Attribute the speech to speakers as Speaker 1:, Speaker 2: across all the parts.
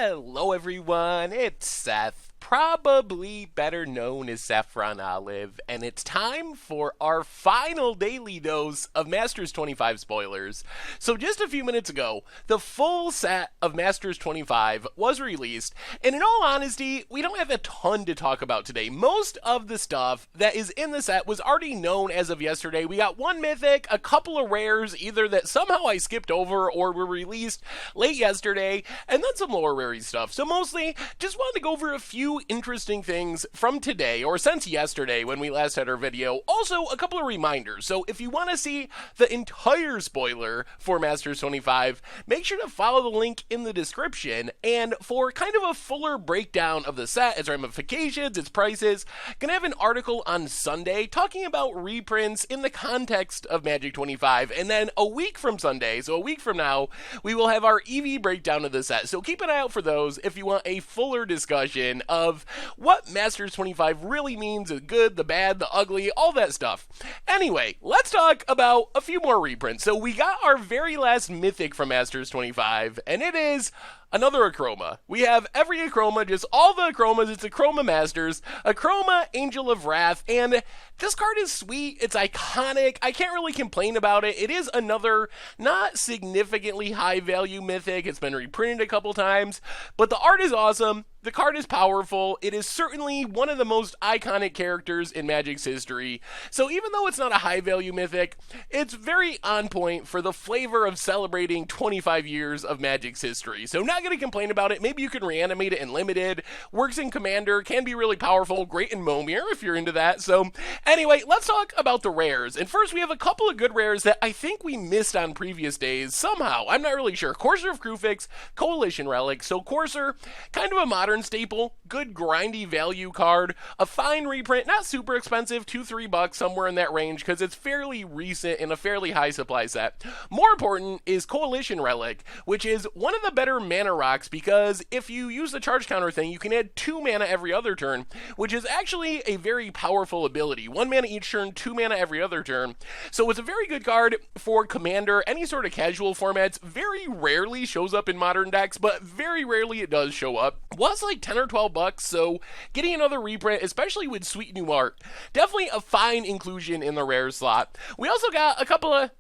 Speaker 1: Hello everyone, it's Seth, probably better known as Saffron Olive, and it's time for our final daily dose of Masters 25 spoilers. So just a few minutes ago, the full set of Masters 25 was released, and in all honesty, we don't have a ton to talk about today. Most of the stuff that is in the set was already known as of yesterday. We got one Mythic, a couple of rares, either that somehow I skipped over or were released late yesterday, and then some lower rarity stuff. So mostly, just wanted to go over a few interesting things from today, or since yesterday when we last had our video. Also, a couple of reminders. So if you want to see the entire spoiler for Masters 25, make sure to follow the link in the description. And for kind of a fuller breakdown of the set, its ramifications, its prices, gonna have an article on Sunday talking about reprints in the context of Magic 25. And then a week from Sunday, so a week from now, we will have our EV breakdown of the set. So keep an eye out for those if you want a fuller discussion of what Masters 25 really means, the good, the bad, the ugly, all that stuff. Anyway, let's talk about a few more reprints. So we got our very last Mythic from Masters 25, and it is another Achroma. We have every Achroma, just all the Achromas. It's Achroma Masters, Achroma Angel of Wrath, and this card is sweet. It's iconic. I can't really complain about it. It is another not significantly high value Mythic. It's been reprinted a couple times, but the art is awesome. The card is powerful. It is certainly one of the most iconic characters in Magic's history. So even though it's not a high value Mythic, it's very on point for the flavor of celebrating 25 years of Magic's history. So not going to complain about it. Maybe you can reanimate it in Limited. Works in Commander, can be really powerful. Great in Momir if you're into that. So anyway, let's talk about the rares. And first we have a couple of good rares that I think we missed on previous days somehow. I'm not really sure. Courser of Kruphix, Coalition Relic. So Courser, kind of a modern staple, good grindy value card, a fine reprint, not super expensive, $2-3 somewhere in that range because it's fairly recent in a fairly high supply set. More important is Coalition Relic, which is one of the better mana rocks because if you use the charge counter thing, you can add 2 mana every other turn, which is actually a very powerful ability. 1 mana each turn, 2 mana every other turn. So it's a very good card for Commander, any sort of casual formats. Very rarely shows up in modern decks, but very rarely it does show up. Was like 10 or 12 bucks, so getting another reprint, especially with sweet new art, definitely a fine inclusion in the rare slot. We also got a couple of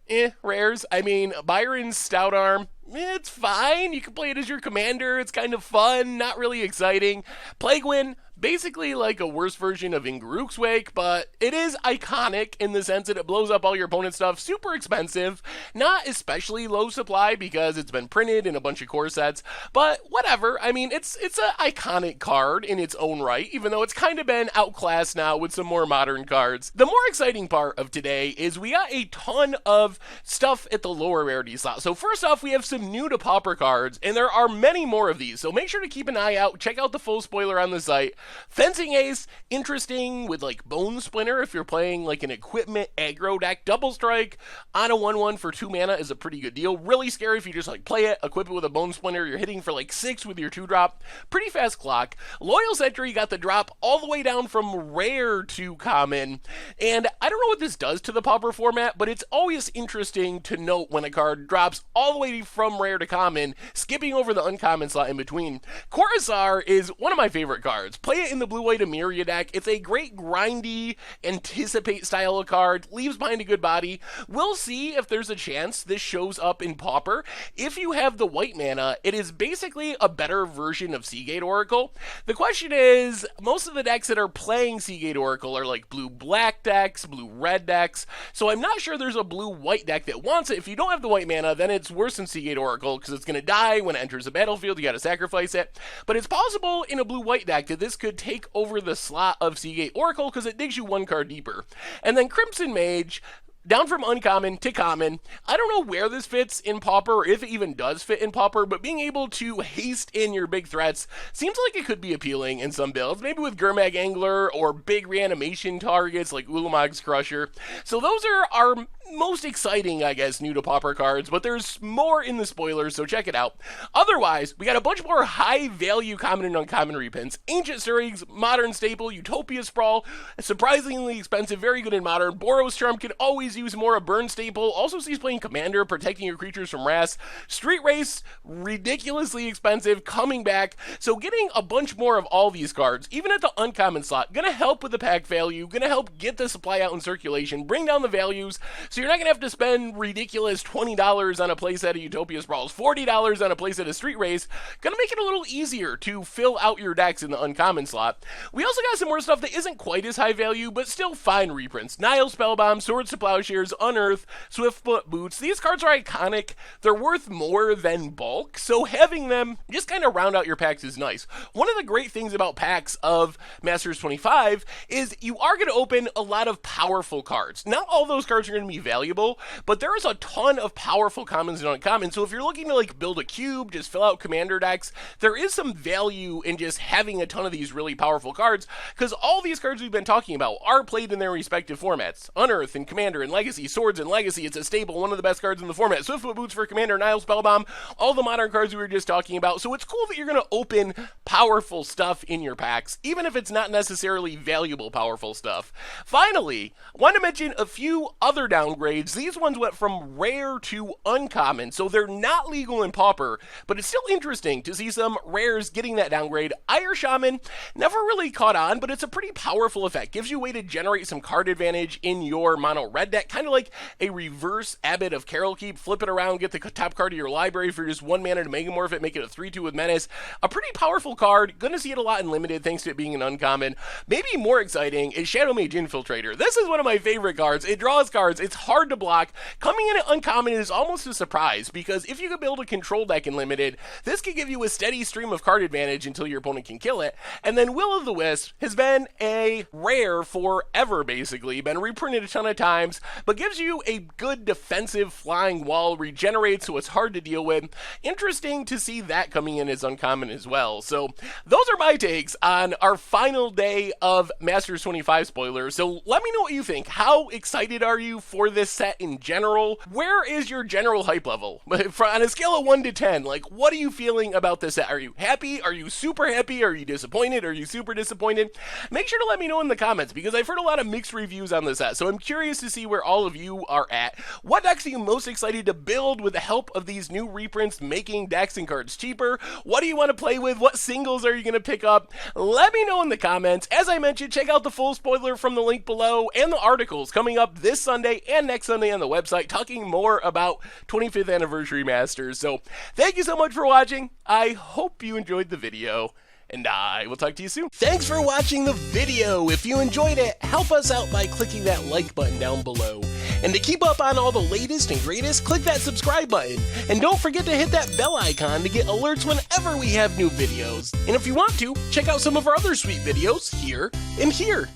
Speaker 1: rares. I mean, Byron's Stout Arm, it's fine. You can play it as your commander. It's kind of fun, not really exciting. Plaguewin, basically like a worse version of Inguruk's Wake, but it is iconic in the sense that it blows up all your opponent's stuff. Super expensive, not especially low supply because it's been printed in a bunch of core sets, but whatever. I mean, it's an iconic card in its own right, even though it's kind of been outclassed now with some more modern cards. The more exciting part of today is we got a ton of stuff at the lower rarity slot. So first off, we have some new to Pauper cards, and there are many more of these, so make sure to keep an eye out. Check out the full spoiler on the site. Fencing Ace, interesting with like Bone Splinter if you're playing like an equipment aggro deck. Double Strike on a 1/1 for 2 mana is a pretty good deal. Really scary if you just like play it, equip it with a Bone Splinter, you're hitting for like 6 with your 2-drop. Pretty fast clock. Loyal Sentry got the drop all the way down from rare to common, and I don't know what this does to the Pauper format, but it's always interesting to note when a card drops all the way from rare to common, skipping over the uncommon slot in between. Coruscant is one of my favorite cards. Play it in the blue-white Emiria deck. It's a great grindy, anticipate style of card, leaves behind a good body. We'll see if there's a chance this shows up in Pauper. If you have the white mana, it is basically a better version of Seagate Oracle. The question is, most of the decks that are playing Seagate Oracle are like blue-black decks, blue-red decks, so I'm not sure there's a blue-white deck that wants it. If you don't have the white mana, then it's worse than Seagate Oracle because it's going to die when it enters the battlefield. You got to sacrifice it. But it's possible in a blue-white deck that this could take over the slot of Seagate Oracle because it digs you 1 card deeper. And then Crimson Mage, down from uncommon to common. I don't know where this fits in Pauper, or if it even does fit in Pauper, but being able to haste in your big threats seems like it could be appealing in some builds, maybe with Gurmag Angler or big reanimation targets like Ulamog's Crusher. So those are our most exciting, I guess, new to Pauper cards, but there's more in the spoilers, so check it out. Otherwise, we got a bunch more high-value common and uncommon reprints. Ancient Stirrings, Modern Staple, Utopia Sprawl, surprisingly expensive, very good in Modern. Boros Charm can always use more. A Burn Staple, also sees playing Commander, protecting your creatures from Wrath. Street Race, ridiculously expensive, coming back. So getting a bunch more of all these cards, even at the uncommon slot, gonna help with the pack value, gonna help get the supply out in circulation, bring down the values, so you're not gonna have to spend ridiculous $20 on a playset of Utopia Sprawls, $40 on a playset of Street Race. Gonna make it a little easier to fill out your decks in the uncommon slot. We also got some more stuff that isn't quite as high value, but still fine reprints. Nile Spellbomb, Swords to Plowshares, Unearth, Swiftfoot Boots. These cards are iconic. They're worth more than bulk, so having them just kind of round out your packs is nice. One of the great things about packs of Masters 25 is you are going to open a lot of powerful cards. Not all those cards are going to be valuable, but there is a ton of powerful commons and uncommons, so if you're looking to like build a cube, just fill out commander decks, there is some value in just having a ton of these really powerful cards, because all these cards we've been talking about are played in their respective formats. Unearth and Commander and Legacy, Swords and Legacy, it's a staple, one of the best cards in the format. Swiftfoot Boots for Commander, Nile Spellbomb, all the modern cards we were just talking about, so it's cool that you're going to open powerful stuff in your packs, even if it's not necessarily valuable powerful stuff. Finally, I want to mention a few other downgrades. These ones went from rare to uncommon, so they're not legal in Pauper, but it's still interesting to see some rares getting that downgrade. Ire Shaman never really caught on, but it's a pretty powerful effect. Gives you a way to generate some card advantage in your mono red deck, kind of like a reverse Abbot of Carol Keep. Flip it around, get the top card of your library for just 1 mana to Megamorph it, make it a 3/2 with Menace. A pretty powerful card. Gonna see it a lot in Limited thanks to it being an uncommon. Maybe more exciting is Shadow Mage Infiltrator. This is one of my favorite cards. It draws cards. It's hard to block. Coming in at uncommon is almost a surprise, because if you could build a control deck in Limited, this could give you a steady stream of card advantage until your opponent can kill it. And then will-o-the-wisp has been a rare forever, basically. Been reprinted a ton of times, but gives you a good defensive flying wall, regenerates so it's hard to deal with. Interesting to see that coming in as uncommon as well. So those are my takes on our final day of Masters 25 spoilers. So let me know what you think. How excited are you for this set in general? Where is your general hype level? On a scale of 1 to 10, like, what are you feeling about this set? Are you happy? Are you super happy? Are you disappointed? Are you super disappointed? Make sure to let me know in the comments, because I've heard a lot of mixed reviews on this set, so I'm curious to see where all of you are at. What decks are you most excited to build with the help of these new reprints making decks and cards cheaper? What do you want to play with? What singles are you going to pick up? Let me know in the comments. As I mentioned, check out the full spoiler from the link below and the articles coming up this Sunday and next Sunday on the website talking more about 25th Anniversary Masters. So thank you so much for watching. I hope you enjoyed the video, and I will talk to you soon. Thanks for watching the video. If you enjoyed it, help us out by clicking that like button down below. And to keep up on all the latest and greatest, click that subscribe button. And don't forget to hit that bell icon to get alerts whenever we have new videos. And if you want to, check out some of our other sweet videos here and here.